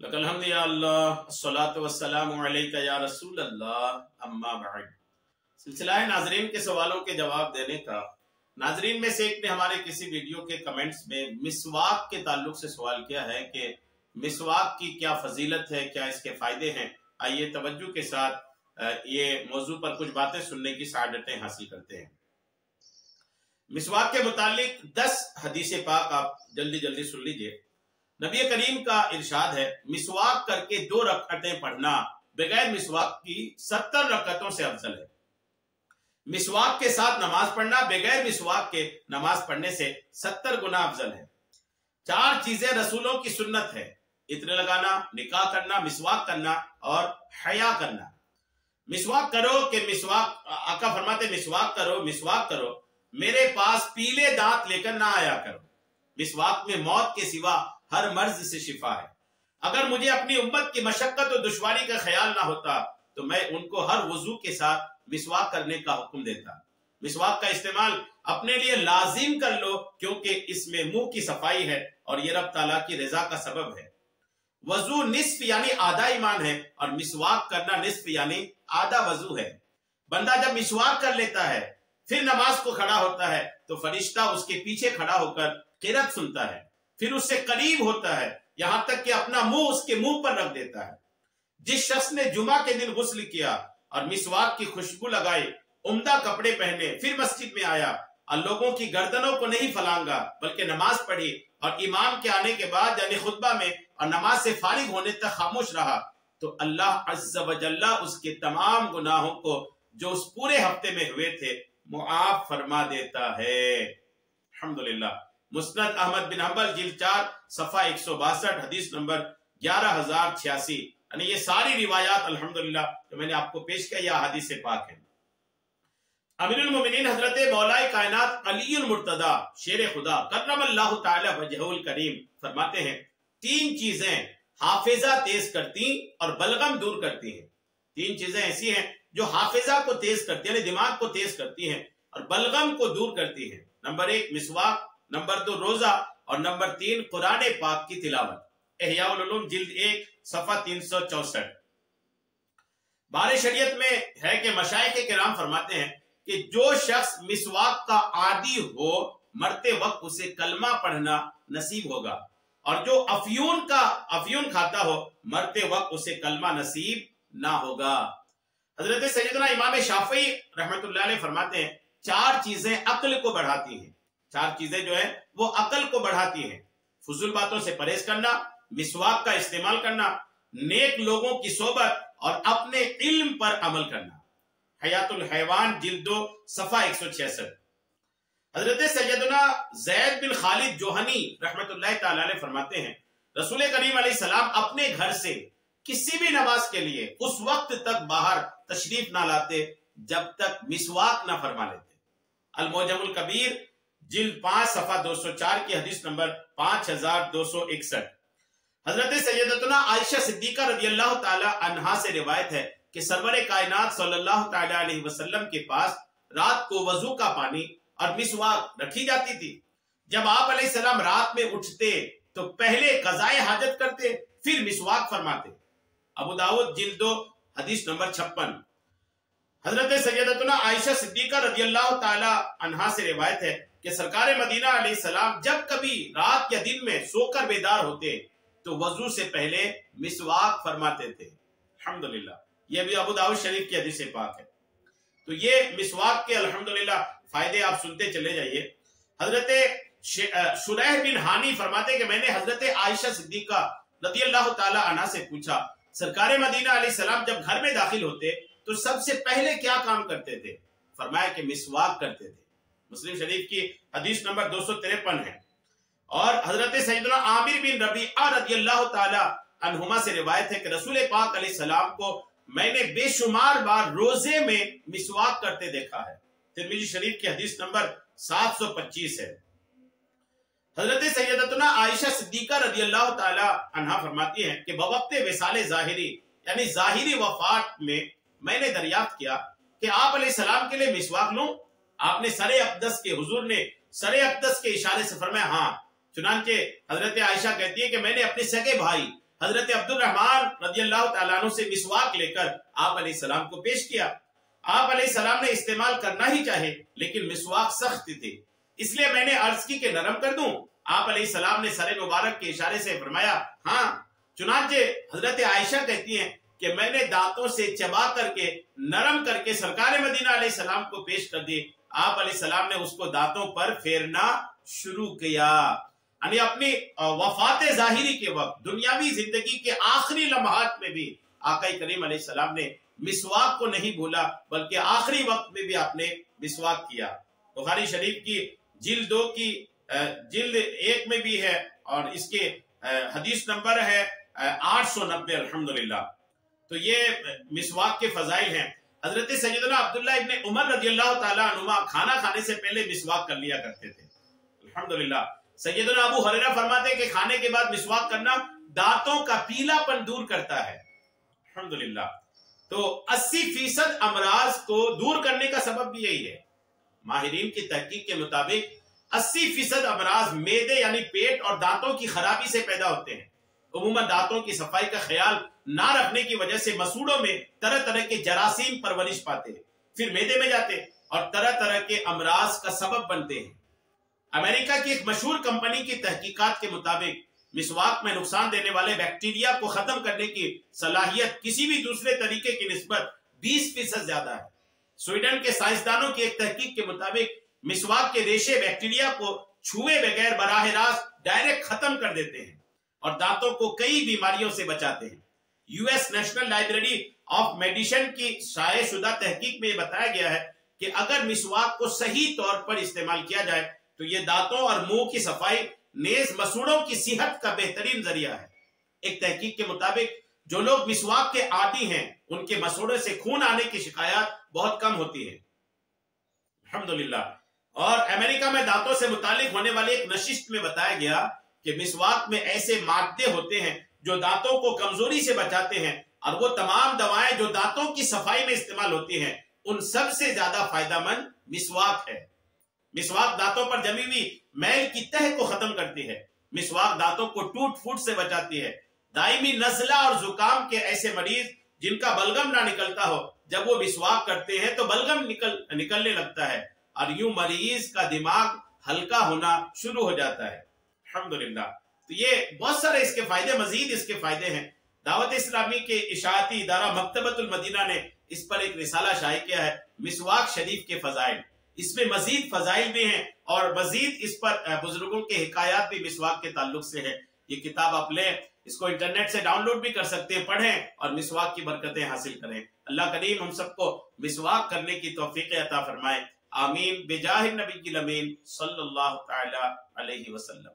लकल हम्द या अल्लाह अस्सलातु वस्सलामु अलैका या रसूल अल्लाह अम्मा बाद। सिलसिला है नाजरीन के सवालों के जवाब देने का। नाजरीन में से एक ने हमारे किसी वीडियो के कमेंट्स में मिसवाक के ताल्लुक से सवाल किया है कि मिसवाक की क्या फजीलत है, क्या इसके फायदे हैं। आइए तवज्जो के साथ ये मौजू पर कुछ बातें सुनने की सआदतें हासिल करते हैं। मिसवाक के मुतालिक 10 हदीस पाक आप जल्दी जल्दी सुन लीजिए। नबी करीम का इरशाद है, मिसवाक करके 2 रकअतें पढ़ना बगैर मिसवाक की 70 रकअतों से अफजल है। मिसवाक के साथ नमाज पढ़ना बगैर मिसवाक के नमाज पढ़ने से 70 गुना अफजल है। 4 चीजें रसूलों की सुन्नत है: इत्र लगाना, निकाह करना, मिसवाक करना और हया करना। मिसवाक करो कि मिसवाक, आका फरमाते मिसवाक करो, मेरे पास पीले दांत लेकर ना आया करो। मिसवाक में मौत के सिवा हर मर्ज से शिफा है। अगर मुझे अपनी उम्मत की मशक्कत और दुश्वारी का ख्याल ना होता तो मैं उनको हर वजू के साथ मिसवाक करने का हुक्म देता। मिसवाक का इस्तेमाल अपने लिए लाजिम कर लो, क्योंकि इसमें मुंह की सफाई है और ये रब ताला की रजा का सबब है। वजू निस्फ यानी आधा ईमान है और मिसवाक करना निस्फ यानी आधा वजू है। बंदा जब मिसवाक कर लेता है फिर नमाज को खड़ा होता है तो फरिश्ता उसके पीछे खड़ा होकर किरत सुनता है, फिर उससे करीब होता है, यहां तक कि अपना मुंह उसके मुंह पर रख देता है। जिस शख्स ने जुमा के दिन गुस्ल किया और मिसवाक की खुशबू लगाई, उम्दा कपड़े पहने, फिर मस्जिद में आया और लोगों की गर्दनों को नहीं फलांगा बल्कि नमाज पढ़ी और इमाम के आने के बाद यानी खुतबा में और नमाज से फारिग होने तक खामोश रहा, तो अल्लाह अज़्ज़ व जल्ला उसके तमाम गुनाहों को जो उस पूरे हफ्ते में हुए थे मुआफ फरमा देता है। अल्हम्दुलिल्लाह। मुस्नद अहमद बिन हंबल जिल्द 4 सफा 162 हदीस नंबर 11086। यानी ये सारी रिवायात अल्हम्दुलिल्लाह जो मैंने आपको पेश किया यह हदीस से पाक है। अमीरुल मोमिनीन हजरत मौलाए कायनात अलीउल मुर्तदा शेर खुदा कर्रमल्लाहु तआला वजहुल करीम फरमाते हैं, 3 चीजें हाफिजा तेज करती और बलगम दूर करती हैं। 3 चीजें ऐसी हैं जो हाफिजा को तेज करती है, दिमाग को तेज करती हैं और बलगम को दूर करती हैं। नंबर 1 मिसवाक, नंबर 2 रोजा और नंबर 3 कुरान पाक की तिलावत। इहयाउल उलूम जिल्द 1 सफा 364। बारे शरीयत में है कि मशाइख किराम फरमाते हैं कि जो शख्स मिसवाक का आदी हो मरते वक्त उसे कलमा पढ़ना नसीब होगा, और जो अफयून खाता हो मरते वक्त उसे कलमा नसीब ना होगा। हजरत सैयदना इमाम शाफई रहमतुल्लाह अलैह फरमाते हैं, 4 चीजें अक्ल को बढ़ाती हैं। 4 चीजें जो है वो अकल को बढ़ाती हैं। फजूल बातों से परहेज करना, मिसवाक का इस्तेमाल करना, नेक लोगों की सोबत और अपने इल्म पर अमल करना। हयातुल हैवान जिल्द 2 सफा 166। हजरत सैयदना ज़ैद बिन खालिद जोहनी रहमतुल्लाह तआला अलैह फरमाते हैं, रसूल करीम अलैहिस्सलाम अपने घर से किसी भी नमाज के लिए उस वक्त तक बाहर तशरीफ ना लाते जब तक मिसवाक ना फरमा लेते। अल-मुअज्जमुल कबीर जिल्द 5 सफा 204 की हदीस नंबर 5261। हजरत सैयदतुना आयशा सिद्दीका रदियल्लाहु ताला अन्हा से रिवायत है कि सरवर कायनात सल्लल्लाहु ताला अलैहि वसल्लम के पास रात को वजू का पानी और मिसवाक रखी जाती थी। जब आप अलैहिस्सलाम रात में उठते तो पहले कज़ाए हाजत करते, फिर मिसवाक फरमाते। अबू दाऊद जिल्द 2 हदीस नंबर 56। हजरत सैयदतुना आयशा सिद्दीका रदियल्लाहु ताला अन्हा से रिवायत है कि सरकार मदीना अलैहिस्सलाम जब कभी रात या दिन में सोकर बेदार होते तो वजू से पहले मिसवाक फरमाते थे। अल्हम्दुलिल्लाह, यह भी अबू दाऊद शरीफ की हदीस पाक है। तो ये मिसवाक के अल्हम्दुलिल्लाह फायदे आप सुनते चले जाइए। हजरत शुरैह बिन हानी फरमाते कि मैंने हजरत आयशा सिद्दीका रदियल्लाहु ताला अन्हा से पूछा, सरकार मदीना अलैहिस्सलाम जब घर में दाखिल होते तो सबसे पहले क्या काम करते थे? फरमाया कि मिसवाक करते थे। मुस्लिम शरीफ की हदीस नंबर 253 है। और हजरत सैयदना आमिर बिन रबीआ रदियल्लाहु ताला अन्हुमा से रिवायत है कि रसूल पाक अलैहिस्सलाम को मैंने बेशुमार बार रोजे में मिसवाक करते देखा है। तिरमिज़ी शरीफ की हदीस नंबर 725 है। हजरत सैयदतुना आयशा सिद्दीका रदियल्लाहु ताला अन्हा फरमाती हैं कि बवक्ते विसाले ज़ाहिरी यानी ज़ाहिरी वफात में मैंने दरियाफ्त किया कि आप अलैहिस्सलाम के लिए मिसवाक लूं। आपने सरे अक़दस के हुजूर ने सरे अक़दस के इशारे से फरमाया हाँ। चुनांचे हजरत आयशा कहती है कि मैंने अपने सगे भाई حضرت عبد الرحمن رضی اللہ تعالیٰ عنہ سے مسواک لے کر آپ علیہ السلام کو پیش کیا. آپ علیہ السلام نے استعمال کرنا ہی چاہے لیکن مسواک سخت تھے، اس لیے میں نے عرض کی کہ نرم کر دوں. آپ علیہ السلام نے سر مبارک کے اشارے سے فرمایا ہاں. چنانچہ حضرت عائشہ کہتی ہیں کہ میں نے دانتوں سے چبا کر کے نرم کر کے سرکار مدینہ علیہ السلام کو پیش کر دی. آپ علیہ السلام نے اس کو دانتوں پر پھیرنا شروع کیا. یعنی اپنی وفات ظاہری کے وقت، دنیاوی زندگی کے آخری لمحات میں بھی آقا کریم علیہ السلام نے مسواک کو نہیں بھولا، بلکہ آخری وقت میں بھی آپ نے مسواک کیا. بخاری شریف کی جلد 2 کی جلد 1 میں بھی ہے اور اس کے حدیث نمبر ہے 890 الحمدللہ. تو یہ مسواک کے فضائل ہیں. حضرت سیدنا عبداللہ ابن عمر رضی اللہ تعالیٰ عنہما کھانا کھانے سے پہلے مسواک کر لیا کرتے تھے الحمدللہ. سیدنا ابو ہریرہ فرماتے ہیں کہ کھانے کے بعد مسواک کرنا دانتوں کا پیلا پن دور کرتا ہے الحمدللہ. تو 80% امراض کو دور کرنے کا سبب بھی یہی ہے. ماہرین کی تحقیق کے مطابق 80% امراض معدے یعنی پیٹ اور دانتوں کی خرابی سے پیدا ہوتے ہیں. عموماً دانتوں کی صفائی کا خیال نہ رکھنے کی وجہ سے مسوڑوں میں طرح طرح کے جراثیم پرورش پاتے ہیں، پھر معدے میں جاتے اور طرح طرح کے امراض کا سبب بنتے ہیں. امریکہ کی ایک مشہور کمپنی کی تحقیقات کے مطابق مسواک میں نقصان دینے والے بیکٹیریا کو ختم کرنے کی صلاحیت کسی بھی دوسرے طریقے کی نسبت 20% زیادہ ہے. سویڈن کے سائنسدانوں کی ایک تحقیق کے مطابق مسواک کے ریشے بیکٹیریا کو چھوئے بغیر براہ راست ڈائریکٹ ختم کر دیتے ہیں اور دانتوں کو کئی بیماریوں سے بچاتے ہیں. U S national library of medicine کی شائع شدہ تحقیق میں یہ بتایا گیا ہے کہ اگر مسواک کو صحیح طور پر استعمال کیا جائے تو یہ دانتوں اور منہ کی صفائی نیز مسوڑوں کی صحت کا بہترین ذریعہ ہے. ایک تحقیق کے مطابق جو لوگ مسواک کے عادی ہیں ان کے مسوڑے سے خون آنے کی شکایات بہت کم ہوتی ہے الحمدللہ. اور امریکہ میں دانتوں سے متعلق ہونے والی ایک نشست میں بتایا گیا کہ مسواک میں ایسے مادے ہوتے ہیں جو دانتوں کو کمزوری سے بچاتے ہیں اور وہ تمام دوائیں جو دانتوں کی صفائی میں استعمال ہوتی ہیں ان سب سے زیادہ فائدہ مند مسواک ہے. مسواک دانتوں پر جمی ہوئی میل کی تہ کو ختم کرتی ہے. مسواک دانتوں کو ٹوٹ پھوٹ سے بچاتی ہے. دائمی نزلہ اور زکام کے ایسے مریض جن کا بلغم نہ نکلتا ہو جب وہ مسواک کرتے ہیں تو بلغم نکلنے لگتا ہے اور یوں مریض کا دماغ ہلکا ہونا شروع ہو جاتا ہے الحمدللہ. تو یہ بہت سارے اس کے فائدے، مزید اس کے فائدے ہیں. دعوت اسلامی کے اشاعتی ادارہ مکتبۃ المدینہ نے اس پر ایک رسالہ شائع کیا ہے مسواک شریف کے فضائل. اس میں مزید فضائل بھی ہیں اور مزید اس پر بزرگوں کے حکایات بھی مسواک کے تعلق سے ہے. یہ کتاب آپ لیں، اس کو انٹرنیٹ سے ڈاؤن لوڈ بھی کر سکتے ہیں، پڑھیں اور مسواک کی برکتیں حاصل کریں. اللہ کریم ہم سب کو مسواک کرنے کی توفیق عطا فرمائے. آمین بجاہ النبی الامین صلی اللہ تعالی علیہ وسلم.